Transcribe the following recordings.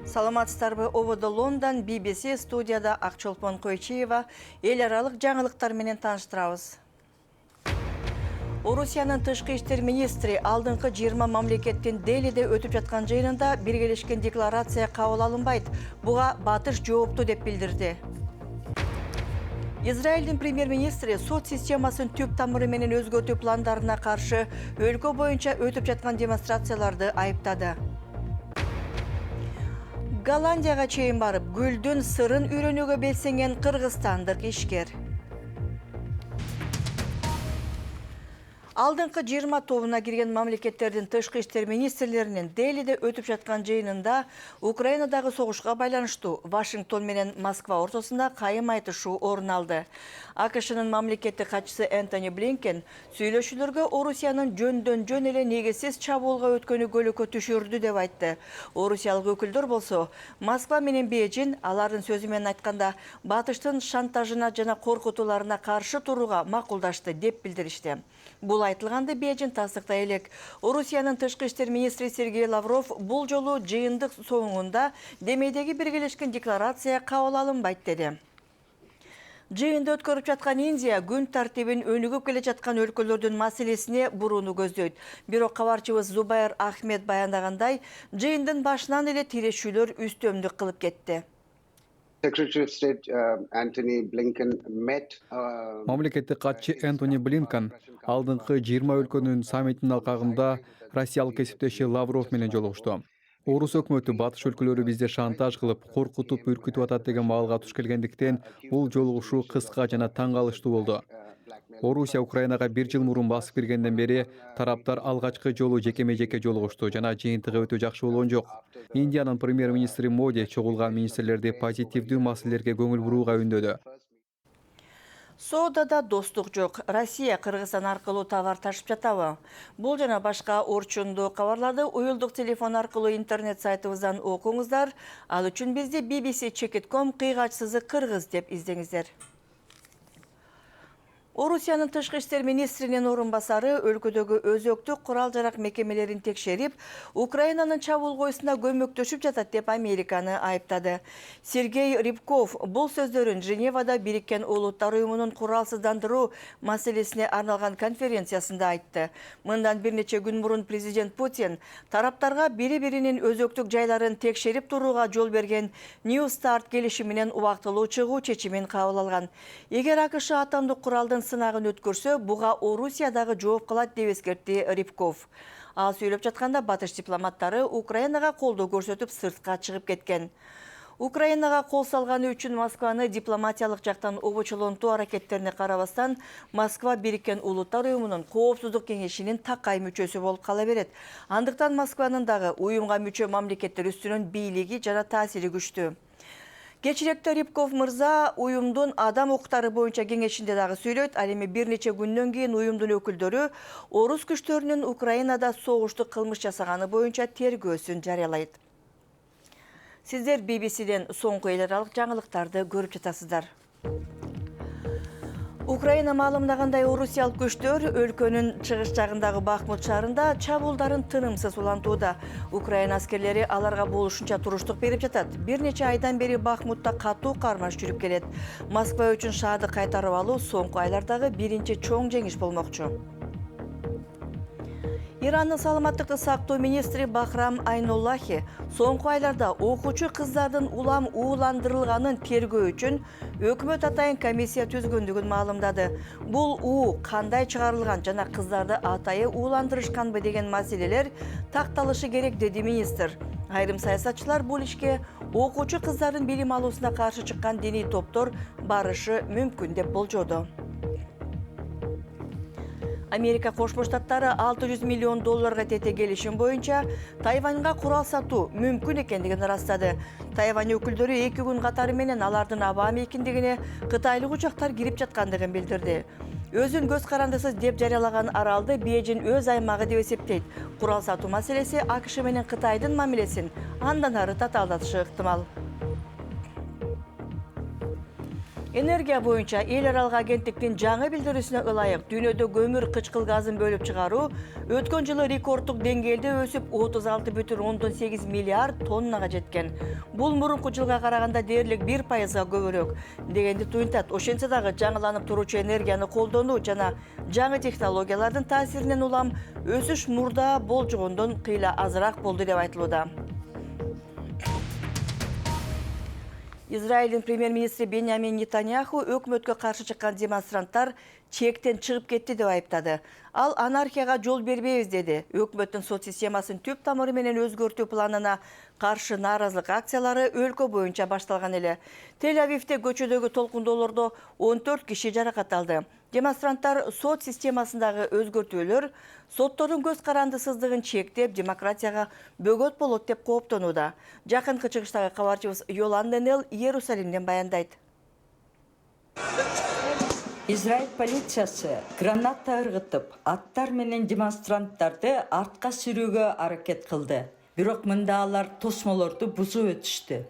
Саламатсыздарбы, Обода Лондон, BBC студияда Акчолпон Койчиева эл аралык жаңылыктар менен тааныштырабыз. Орусиянын тышкы иштер министри алдыңкы 20 мамлекеттин Делиде өтүп жаткан жыйынында биргелешкен декларация кабыл алынбайт. Буга батыш жоопту деп билдирди. Израилдин премьер-министри сот системасын түп тамыры менен өзгөртүү пландарына каршы өлкө боюнча өтүп жаткан демонстрацияларды айыптады. Голландияга чейин барып, гүлдүн сырын үйрөнүүгө белсенген кыргызстандык ишкер. Алдыңкы 20 тобуна кирген мамлекеттердин тышкы иштер министрлеринин Делиде өтүп жаткан жыйынында Украинадагы согушка байланыштуу Вашингтон менен Москва ортосунда кайым айтышуу орун алды. АКШнын мамлекеттик катчысы Энтони Блинкен сүйлөшүүлөргө Орусиянын жөндөн-жөн эле негизсиз чабуулга өткөнү көлөкө түшүрдү деп айтты. Орусиялык өкүлдөр болсо Москва менен Бейжин алардын сөзү менен айтканда батыштын шантажына жана коркутууларына каршы турууга макулдашты деп билдиришти. Бул айтылганды Бейжин тастыктай элек. Орусиянын тышкы иштер министри Сергей Лавров бул жолу жыйындык соңунда Демейдеги биргелешкен декларация кабыл алынбайт деди. Жыйынды өткөрүп жаткан Индия күн тартибин өнүгүп келе жаткан өлкөлөрдүн маселесине бурууну көздөйт. Бирок кабарчыбыз Зубайр Ахмед баяндагандай, жыйындын башынан эле тирешүүлөр үстөмдүк кылып кетти. Мамлекеттик катчы Энтони Блинкен алдыңкы 20 өлкөнүн саммитинин алкагында Россиялык кесиптеши Лавров менен жолугушту. Орус өкмөтү батыш өлкөлөрү бизди шантаж кылып, коркутуп, үркүтүп атат деген маалга туш келгендиктен бул жолугушуу кыска жана таң калыштуу болду. Орусия Украинага 1 жыл мурун басып киргенден бери тараптар алгачкы жолу жекеме-жеке жолугушту жана жыйынтыгы өтө жакшы болгон жок. Индиянын премьер-министри Моди чогулган министрлерди позитивдүү маселелерге көңүл бурууга үндөдү. Соодада достук жок. Россия Кыргызстан аркылуу товар ташып жатабы? Бул жана башка орчундуу кабарларды уюлдук телефон аркылуу интернет сайтыбыздан окуңуздар. Ал үчүн бизди bbc.com кыйгачсызы кыргыз деп издеңиздер. Орусиянын тышкы иштер министринин орун басары өлкөдөгү өзөктүк курал-жарак мекемелерин текшерип, Украинанын чабуулгоюсуна көмөктөшүп жатат деп Американы айыптады. Сергей Рябков бул сөздөрүн Женевада Бириккен Улуттар уюмунун куралсыздандыруу маселесине арналган конференциясында айтты. Мындан бир нече күн мурун президент Путин тараптарга бири-биринин өзөктүк жайларын текшерип турууга жол берген New Start келишиминен убактылуу чыгуу чечимин кабыл алган. Эгер АКШ атомдук куралдын сынагын өткөрсө, буга Орусиядагы жооп калат деп эскертти Рябков. Ал сүйлөп жатканда батыш дипломаттары Украинага колдоо көрсөтүп сыртка чыгып кеткен. Украинага кол салганы үчүн Москваны дипломатиялык жактан обочолонтуу аракеттерине карабастан, Москва Бириккен Улуттар уюмунун коопсуздук кеңешинин такай мүчөсү болуп кала берет. Андыктан Москванын дагы уюмга мүчө мамлекеттер үстүнөн бийлиги жана таасири күчтүү. Кечирээкте Рябков мырза уюмдун адам укуктары боюнча кеңешинде дагы сүйлөйт. Ал эми бир нече күндөн кийин уюмдун өкүлдөрү орус күчтөрүнүн Украинада согуштук кылмыш жасаганы боюнча тергөөсүн жарыялайт. Сиздер BBC'ден соңку эл аралык жаңылыктарды көрүп жатасыздар. Украина маалымдагандай орусиялык күчтөр өлкөнүн чыгыш жагындагы Бахмут шаарында чабуулдарын тынымсыз улантууда. Украина аскерлери аларга болушунча туруштук берип жатат. Бир нече айдан бери Бахмутта катуу кармаш жүрүп келет. Москва үчүн шаарды кайтарып алуу соңку айлардагы биринчи чоң жеңиш болмокчу. Ирандын саламаттыкты сактоо министри Бахрам Айнуллахи соңку айларда окуучу кыздардын улам ууландырылганын тергөө үчүн өкмөт атайын комиссия түзгөндүгүн маалымдады. Бул уу кандай чыгарылган жана кыздарды атайы ууландырышканбы деген маселелер такталышы керек деди министр. Айрым саясатчылар бул ишке окуучу кыздардын билим алуусуна каршы чыккан диний топтор барышы мүмкүн деп болжоду. Америка Кошмо Штаттары $600 миллион тете келишим боюнча Тайваньга курал сатуу мүмкүн экендигин ырастады. Тайвань өкүлдөрү 2 күн катары менен алардын аба мейкиндигине кытайлык учактар кирип жаткандыгын билдирди. Өзүн көз карандысыз деп жарыялаган аралды Бейжин өз аймагы деп эсептейт. Курал сатуу маселеси АКШ менен Кытайдын мамилесин андан ары татаалдатышы ыктымал. Энергия боюнча эл аралык агенттиктин жаңы билдирүүсүнө ылайык дүйнөдө көмүр кычкыл газын бөлүп чыгаруу өткөн жылы рекорддук деңгээлде өсүп 36,8 миллиард тоннага жеткен. Бул мурунку жылга караганда дээрлик 1%га көбүрөөк дегенди туюнтат. Ошентсе дагы жаңыланып туруучу энергияны колдонуу жана жаңы технологиялардын таасиринен улам өсүш мурда болжогондон кыйла азыраак болду деп айтылууда. Израилдин премьер-министри Беньямин Нетаньяху өкмөткө каршы чыккан демонстранттар чектен чыгып кетти деп айыптады. Ал анархияга жол бербейбиз деди. Өкмөттүн сот системасын түп тамыры менен өзгөртүү планына каршы нааразылык акциялары өлкө боюнча башталган эле. Тель-Авивде көчөдөгү толкундоолордо 14 киши жаракат алды. Демонстранттар сот системасындагы өзгөртүүлөр соттордун көз карандысыздыгын чектеп, демократияга бөгөт болот деп кооптонууда. Жакынкы чыгыштагы кабарчыбыз Йоланда Нел Иерусалимден баяндайт. Израиль полициясы граната ыргытып, аттар менен демонстранттарды артка сүрүүгө аракет кылды. Бирок мында алар тосмолорду бузуп өтүштү.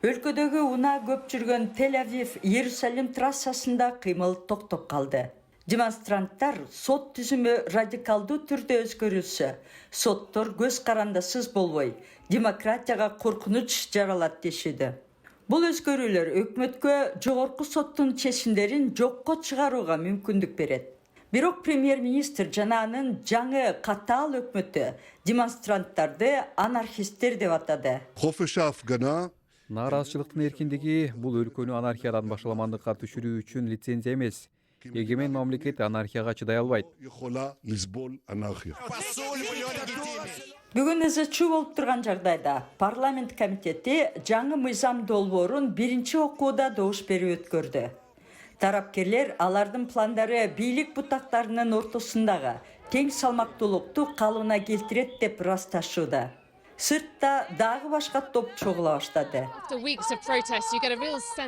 Өлкөдөгү унаа көп жүргөн Тель-Авив Иерусалим трассасында кыймыл токтоп калды. Демонстранттар сот түзүмү радикалдуу түрдө өзгөрүлсө, соттор көз карандысыз болбой, демократияга коркунуч жаралат дешиди. Бул өзгөрүүлөр өкмөткө жогорку соттун чечимдерин жокко чыгарууга мүмкүндүк берет. Бирок премьер-министр жана анын жаңы катаал өкмөтү демонстранттарды анархисттер деп атады. Нааразычылыктын эркиндиги бул өлкөнү анархиядан башаламандыкка түшүрүү үчүн лицензия эмес. Эгемен мамлекет анархияга чыдай албайт. Бүгүн ызычуу болуп турган жагдайда парламент комитети жаңы мыйзам долбоорун биринчи окууда добуш берип өткөрдү. Тарапкерлер алардын пландары бийлик бутактарынын ортосундагы тең салмактуулукту калыбына келтирет деп ырасташууда. Сыртта дагы башка топ чогула баштады.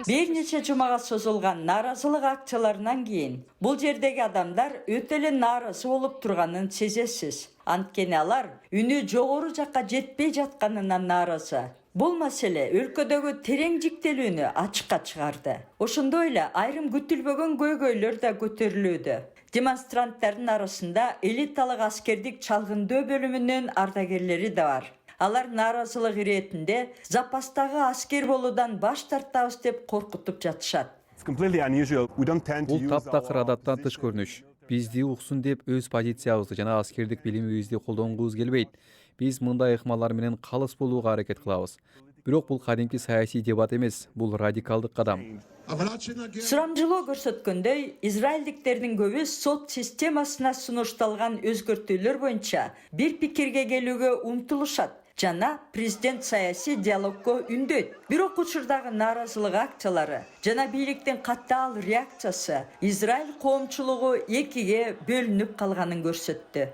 Бир нече жумага созулган нааразылык акцияларынан кийин бул жердеги адамдар өтө эле нааразы болуп турганын сезесиз. Анткени алар үнү жогору жакка жетпей жатканынан нааразы. Бул маселе өлкөдөгү терең жиктелүүнү ачыкка чыгарды. Ошондой эле айрым күтүлбөгөн көйгөйлөр да көтөрүлүүдө. Демонстранттардын арасында элиталык аскердик чалгындөө бөлүмүнүн ардагерлери да бар. Алар нааразылык иретинде запастагы аскер болуудан баш тартабыз деп коркутуп жатышат. Бул таптакыр адаттан тыш көрүнүш. Бизди уксун деп өз позициябызды жана аскердик билимибизди колдонгубуз келбейт. Биз мындай ыкмалар менен калыс болууга аракет кылабыз. Бирок бул кадимки саясий дебат эмес, бул радикалдык кадам. Сурамжылоо көрсөткөндөй, израилдиктердин көбү сот системасына сунушталган өзгөртүүлөр боюнча бир пикирге келүүгө умтулушат жана президент саясий диалогко үндөйт. Бирок учурдагы нааразылык акциялары жана бийликтин катаал реакциясы Израиль коомчулугу экиге бөлүнүп калганын көрсөттү.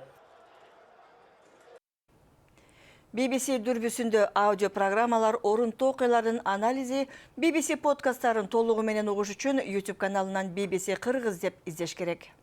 BBC дүрбүсүндө аудио программалар, орунтуу окуялардын анализи, BBC подкасттарын толугу менен угуш үчүн YouTube каналынан BBC Кыргыз деп издеш керек.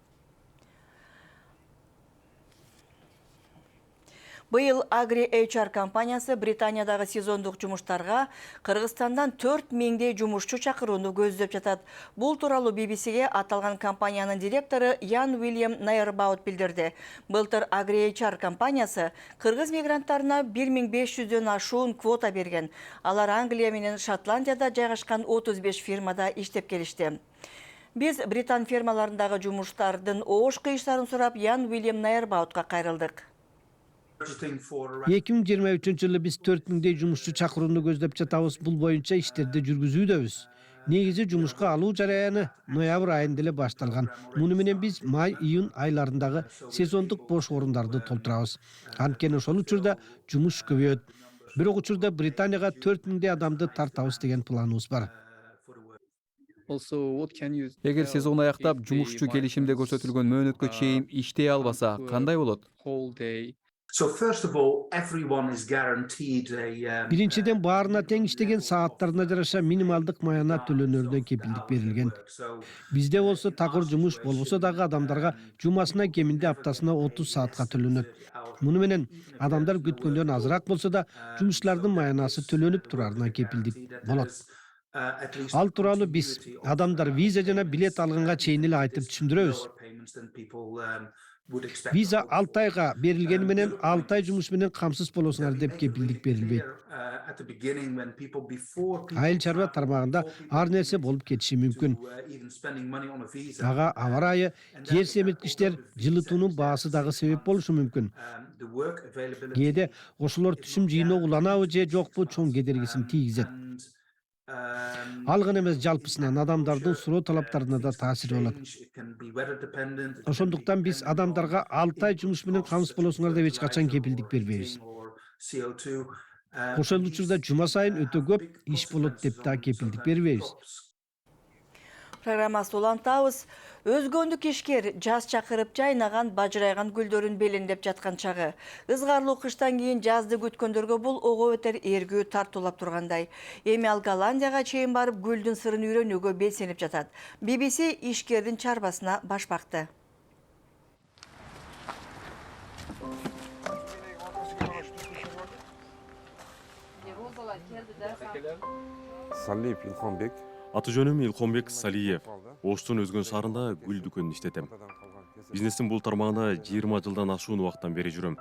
Быйыл Agri HR компаниясы Британиядагы сезондук жумуштарга Кыргызстандан 4000 жумушчу чакырууну көздөп жатат. Бул тууралуу BBCге аталган компаниянын директору Ян Уильям Найербаут билдирди. Былтыр Agri HR компаниясы кыргыз мигранттарына 1500дөн ашуун квота берген. Алар Англия менен Шотландияда жайгашкан 35 фирмада иштеп келишти. Биз Британ фермаларындагы жумуштардын оош кыйыштарын сурап Ян Уильям Найербаутка кайрылдык. 2023 жылы биз 4000 жумушчу чакырууну көздөп жатабыз. Бул боюнча иштерди жүргүзүүдөбүз. Негизи жумушка алуу жараяны ноябрь айында эле башталган. Муну менен биз май-июнь айларындагы сезондук бош орундарды толтурабыз. Анткени ошол учурда жумуш көбөйөт. Бирок учурда Британияга 4000 адамды тартабыз деген планыбыз бар. Эгер сезон аяктап жумушчу келишимде көрсөтүлгөн мөөнөткө чейин иштей албаса, кандай болот? Биринчиден баарына тең иштеген сааттарына жараша минималдык маяна төлөнөрдөн кепилдик берилген. Бизде болсо такыр жумуш болбосо дагы адамдарга жумасына кеминде аптасына 30 саатка төлөнөт. Муну менен адамдар күткөндөн азыраак болсо да жумушчулардын маянасы төлөнүп турарына кепилдик болот. Ал тууралуу биз адамдар виза жана билет алганга чейин эле айтып түшүндүрөбүз. Виза 6 айга берилгени менен 6 ай жумуш менен камсыз болосуңар деп кепилдик берилбейт. Айыл чарба тармагында ар нерсе болуп кетиши мүмкүн. Ага аба ырайы, жер семирткичтер, жылытуунун баасы дагы себеп болушу мүмкүн. Кээде ошолор түшүм жыйноо уланабы же жокпу чоң кедергисин тийгизет. Ал гана эмес, жалпысынан адамдардын суроо талаптарына да таасири болот. Ошондуктан биз адамдарга 6 ай жумуш менен камсыз болосуңар деп эч качан кепилдик бербейбиз. Ошол учурда жума сайын өтө көп иш болот деп да кепилдик бербейбиз. Программасы улантабыз. Өзгөндүк ишкер жаз чакырып жайнаган бажырайган гүлдөрүн белиндеп жаткан чагы. Ызгарлуу кыштан кийин жазды күткөндөргө бул ого өтер эргүү тартуулап тургандай. Эми ал Голландияга чейин барып гүлдүн сырын үйрөнүүгө белсенип жатат. BBC ишкердин чарбасына баш бакты. Салиев Илхамбек. Аты жөнүм Илхомбек Салиев. Оштун өзгөн шаарында гүл дүкөнүн иштетем. Бизнестин бул тармагында 20 жылдан ашуун убакыттан бери жүрөм.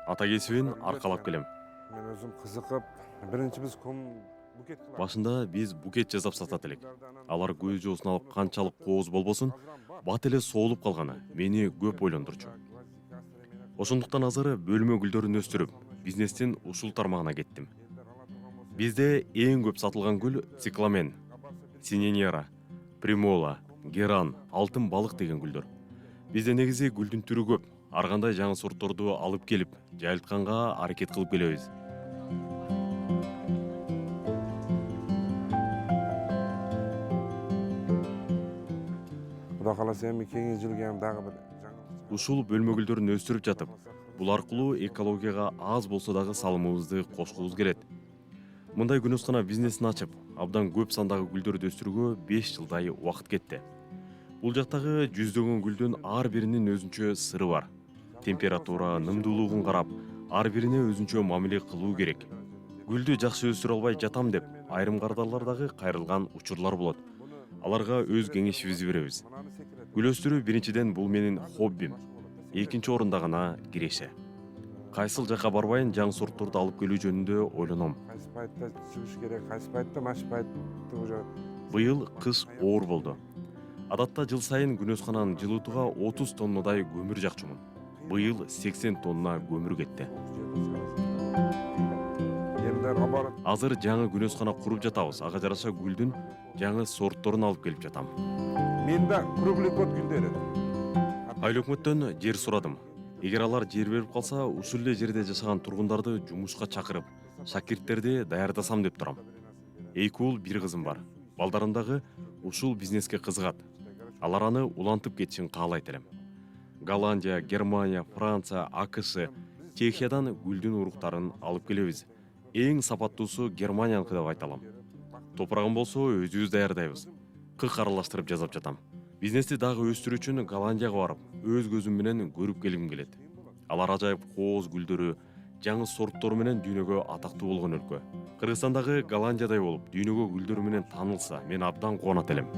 Ата кесибин аркалап келем. Мен өзүм кызыгып, биринчи биз букет кылабыз. Башында биз букет жасап сатат элек. Алар көз жоосун алып канчалык кооз болбосун, бат эле соолуп калганы мени көп ойлондурчу. Ошондуктан азыр бөлмө гүлдөрүн өстүрүп, бизнестин ушул тармагына кеттим. Бизде эң көп сатылган гүл цикламен, синенера, примола, геран, алтын балык деген гүлдөр. Бизде негизи гүлдүн түрү көп. Ар кандай жаңы сортторду алып келип, жайылтканга аракет кылып келебиз. Кудай кааласа эми кийинки жылга эми дагы бир Ушул бөлмө гүлдөрүн өстүрүп жатып, бул аркылуу экологияга аз болсо дагы салымыбызды кошкубуз келет. Мындай күнөскана бизнесин ачып, абдан көп сандагы гүлдөрдү өстүрүүгө 5 жылдай убакыт кетти. Бул жактагы жүздөгөн гүлдүн ар биринин өзүнчө сыры бар. Температура, нымдуулугун карап, ар бирине өзүнчө мамиле кылуу керек. Гүлдү жакшы өстүрө албай жатам деп, айрым кардарлар дагы кайрылган учурлар болот. Аларга өз кеңешибизди беребиз. Гүл өстүрүү биринчиден бул менин хоббим. Экинчи орунда гана киреше. Кайсыл жака барбайын жаңы сортторду алып келүү жөнүндө ойлоном. кайсы пайтта чыгыш керек, кайсы пайтта маш пайтты уже. Быйыл кыш оор болду. Адатта жыл сайын күнөскананын жылытууга 30 тоннадай көмүр жакчумун. Быйыл 80 тонна көмүр кетти. Емдерге барып, Азыр жаңы күнөскана куруп жатабыз. Ага жараша гүлдүн жаңы сортторун алып келип жатам. менде круглый год гүлдөрү. Айыл өкмөттөн жер сурадым. Эгер алар жер берип калса, ушул эле жерде жашаган тургундарды жумушка чакырып, шакирттерди даярдасам деп турам. 2 уул 1 кызым бар. Балдарым дагы ушул бизнеске кызыгат. Алар аны улантып кетишин каалайт элем. Голландия, Германия, Франция, АКШ, Чехиядан гүлдүн уруктарын алып келебиз. Эң сапаттуусу Германияныкы деп айта алам. Топурагым болсо өзүбүз даярдайбыз. Кык аралаштырып жасап жатам. Бизнести дагы өстүрүү үчүн Голландияга барып, өз көзүм менен көрүп келгим келет. Алар ажайып кооз гүлдөрү, жаңы сорттору менен дүйнөгө атактуу болгон өлкө. Кыргызстандагы Голландиядай болуп, дүйнөгө гүлдөрү менен таанылса, мен абдан кубанат элем.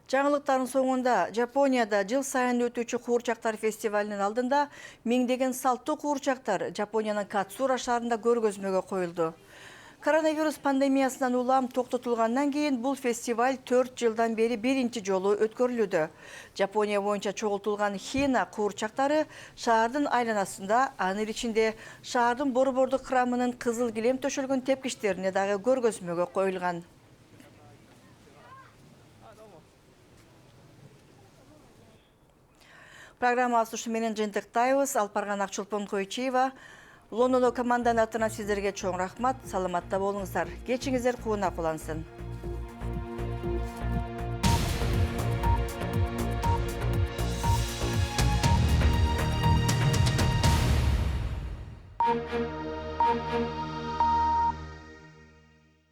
Жаңылыктардын соңунда Жапонияда жыл сайын өтүүчү куурчактар фестивалынын алдында миңдеген салттуу куурчактар Жапониянын Катсура шаарында көргөзмөгө коюлду. Коронавирус пандемиясынан улам токтотулгандан кийин бул фестиваль 4 жылдан бери биринчи жолу өткөрүлүүдө. Жапония боюнча чогултулган хина куурчактары шаардын айланасында, анын ичинде шаардын борбордук храмынын кызыл килем төшөлгөн тепкичтерине дагы көргөзмөгө коюлган. Программасы ушу менен жыйынтыктайбыз. Алпарган Акчулпон Койчиева. Лондондо команданын атынан сиздерге чоң рахмат. Саламатта болуңуздар. Кечиңиздер кууна кулансын.